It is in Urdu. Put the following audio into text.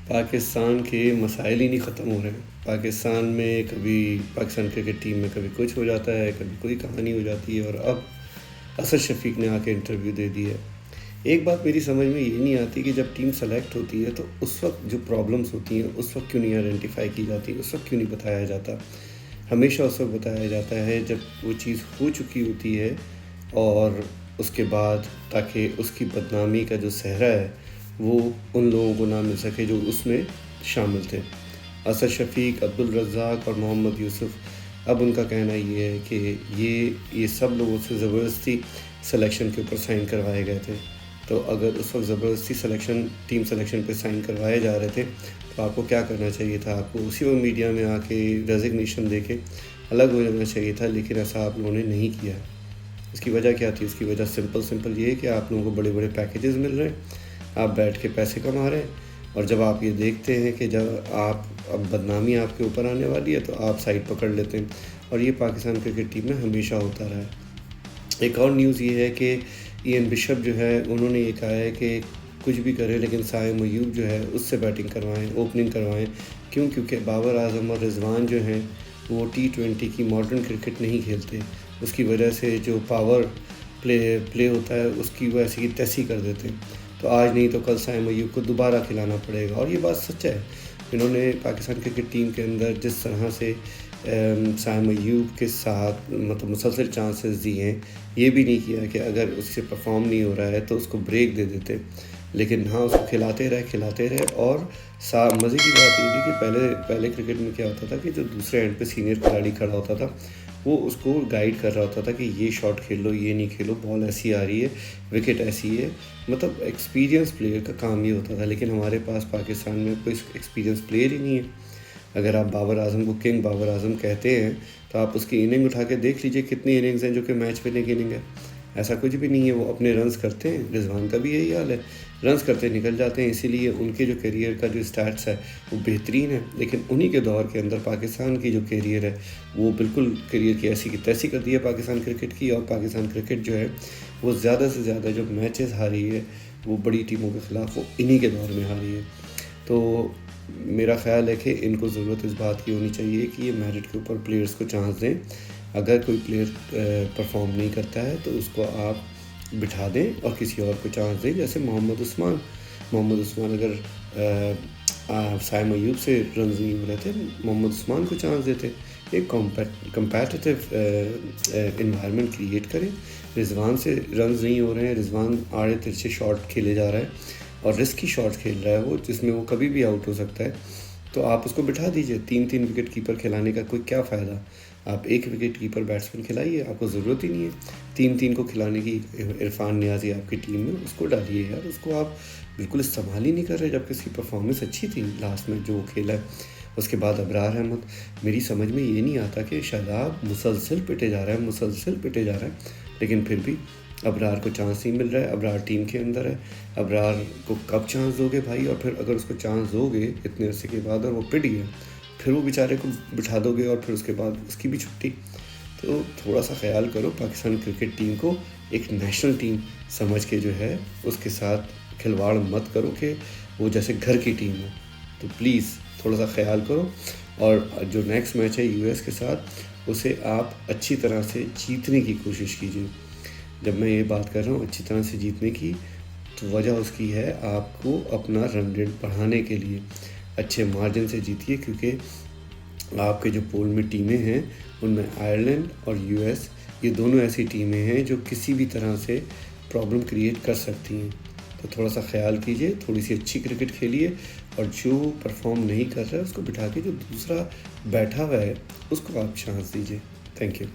پاکستان کے مسائل ہی نہیں ختم ہو رہے ہیں. پاکستان میں کبھی پاکستان کرکٹ ٹیم میں کبھی کچھ ہو جاتا ہے، کبھی کوئی کہانی ہو جاتی ہے، اور اب اسد شفیق نے آ کے انٹرویو دے دی ہے. ایک بات میری سمجھ میں یہ نہیں آتی کہ جب ٹیم سلیکٹ ہوتی ہے تو اس وقت جو پرابلمس ہوتی ہیں اس وقت کیوں نہیں آئیڈینٹیفائی کی جاتی، اس وقت کیوں نہیں بتایا جاتا. ہمیشہ اس وقت بتایا جاتا ہے جب وہ چیز ہو چکی ہوتی ہے، اور اس کے بعد تاکہ اس کی بدنامی کا جو صحرا ہے وہ ان لوگوں کو نہ مل سکے جو اس میں شامل تھے. اسد شفیق، عبدالرزاق اور محمد یوسف، اب ان کا کہنا یہ ہے کہ یہ سب لوگوں سے زبردستی سلیکشن کے اوپر سائن کروائے گئے تھے. تو اگر اس وقت زبردستی ٹیم سلیکشن پہ سائن کروائے جا رہے تھے تو آپ کو کیا کرنا چاہیے تھا؟ آپ کو اسی وقت میڈیا میں آ کے ریزگنیشن دے کے الگ ہو جانا چاہیے تھا، لیکن ایسا آپ لوگوں نے نہیں کیا. اس کی وجہ کیا تھی؟ اس کی وجہ سمپل یہ ہے کہ آپ لوگوں کو بڑے بڑے پیکیجز مل رہے ہیں، آپ بیٹھ کے پیسے کما رہے ہیں، اور جب آپ یہ دیکھتے ہیں کہ جب اب بدنامی آپ کے اوپر آنے والی ہے تو آپ سائڈ پکڑ لیتے ہیں. اور یہ پاکستان کرکٹ ٹیم میں ہمیشہ ہوتا رہا ہے. ایک اور نیوز یہ ہے کہ این بشپ جو ہے انہوں نے یہ کہا ہے کہ کچھ بھی کرے لیکن سائم ایوب جو ہے اس سے بیٹنگ کروائیں، اوپننگ کروائیں. کیونکہ بابر اعظم اور رضوان جو ہیں وہ T20 کی ماڈرن کرکٹ نہیں کھیلتے. اس کی وجہ سے جو پاور پلے ہوتا ہے اس کی وہ ایسی تیسی کر دیتے ہیں. تو آج نہیں تو کل سائم ایوب کو دوبارہ کھلانا پڑے گا، اور یہ بات سچ ہے. انہوں نے پاکستان کرکٹ ٹیم کے اندر جس طرح سے سائم ایوب کے ساتھ مسلسل چانسز دیے ہیں، یہ بھی نہیں کیا کہ اگر اس سے پرفارم نہیں ہو رہا ہے تو اس کو بریک دے دیتے. لیکن ہاں، اس کو کھلاتے رہے. اور مزے کی بات یہ تھی کہ پہلے کرکٹ میں کیا ہوتا تھا کہ جو دوسرے اینڈ پہ سینئر کھلاڑی کھڑا ہوتا تھا وہ اس کو گائیڈ کر رہا ہوتا تھا کہ یہ شاٹ کھیل لو، یہ نہیں کھیلو، بال ایسی آ رہی ہے، وکٹ ایسی ہے. ایکسپیرینس پلیئر کا کام یہ ہوتا تھا. لیکن ہمارے پاس پاکستان میں کوئی ایکسپیرینس پلیئر ہی نہیں ہے. اگر آپ بابر اعظم کو کنگ بابر اعظم کہتے ہیں تو آپ اس کی اننگ اٹھا کے دیکھ لیجئے کتنی اننگز ہیں جو کہ میچ وننگ کی اننگ ہے. ایسا کچھ بھی نہیں ہے. وہ اپنے رنز کرتے ہیں. رضوان کا بھی یہی حال ہے، رنز کرتے نکل جاتے ہیں. اسی لیے ان کے جو کیریئر کا جو سٹیٹس ہے وہ بہترین ہے. لیکن انہی کے دور کے اندر پاکستان کی جو کیریئر ہے وہ بالکل کیریئر کی ایسی کی تیسی کر دی ہے پاکستان کرکٹ کی. اور پاکستان کرکٹ جو ہے وہ زیادہ سے زیادہ جو میچز ہاری ہے وہ بڑی ٹیموں کے خلاف وہ انہی کے دور میں ہاری ہے. تو میرا خیال ہے کہ ان کو ضرورت اس بات کی ہونی چاہیے کہ یہ میرٹ کے اوپر پلیئرز کو چانس دیں. اگر کوئی پلیئر پرفارم نہیں کرتا ہے تو اس کو آپ بٹھا دیں اور کسی اور کو چانس دیں. جیسے محمد عثمان اگر سائم ایوب سے رنز نہیں ہو رہے تھے، محمد عثمان کو چانس دیتے. ایک کمپیٹیٹیو انوائرمنٹ کریٹ کریں. رضوان سے رنز نہیں ہو رہے ہیں، رضوان آڑے ترچھے شاٹ کھیلے جا رہا ہے اور رسکی شاٹ کھیل رہا ہے وہ، جس میں وہ کبھی بھی آؤٹ ہو سکتا ہے. تو آپ اس کو بٹھا دیجئے. 3 وکٹ کیپر کھلانے کا کوئی کیا فائدہ؟ آپ 1 وکٹ کیپر بیٹسمین کھلائیے، آپ کو ضرورت ہی نہیں ہے 3 کو کھلانے کی. عرفان نیازی آپ کی ٹیم میں، اس کو ڈالیے یار. اس کو آپ بالکل استعمال ہی نہیں کر رہے جبکہ اس کی پرفارمنس اچھی تھی لاسٹ میں جو وہ کھیلا ہے. اس کے بعد ابرار احمد، میری سمجھ میں یہ نہیں آتا کہ شاداب مسلسل پٹے جا رہا ہے لیکن پھر بھی ابرار کو چانس نہیں مل رہا ہے. ابرار ٹیم کے اندر ہے، ابرار کو کب چانس دو گے بھائی؟ اور پھر اگر اس کو چانس دو گے اتنے عرصے کے بعد اور وہ پٹ گیا، پھر وہ بیچارے کو بٹھا دو گے اور پھر اس کے بعد اس کی بھی چھٹی. تو تھوڑا سا خیال کرو. پاکستان کرکٹ ٹیم کو ایک نیشنل ٹیم سمجھ کے جو ہے اس کے ساتھ کھلواڑ مت کرو کہ وہ جیسے گھر کی ٹیم ہو. تو پلیز تھوڑا سا خیال کرو. اور جو نیکسٹ میچ ہے US کے ساتھ، اسے آپ اچھی طرح سے جیتنے کی کوشش کیجیے. جب میں یہ بات کر رہا ہوں اچھی طرح سے جیتنے کی، تو وجہ اس کی ہے آپ کو اپنا رن ریٹ بڑھانے کے لیے اچھے مارجن سے جیتیے. کیونکہ آپ کے جو پول میں ٹیمیں ہیں ان میں آئرلینڈ اور US، یہ دونوں ایسی ٹیمیں ہیں جو کسی بھی طرح سے پرابلم کریٹ کر سکتی ہیں. تو تھوڑا سا خیال کیجئے، تھوڑی سی اچھی کرکٹ کھیلیے، اور جو پرفارم نہیں کر رہا ہے اس کو بٹھا کے جو دوسرا بیٹھا ہوا ہے اس کو آپ چانس دیجئے. Thank you.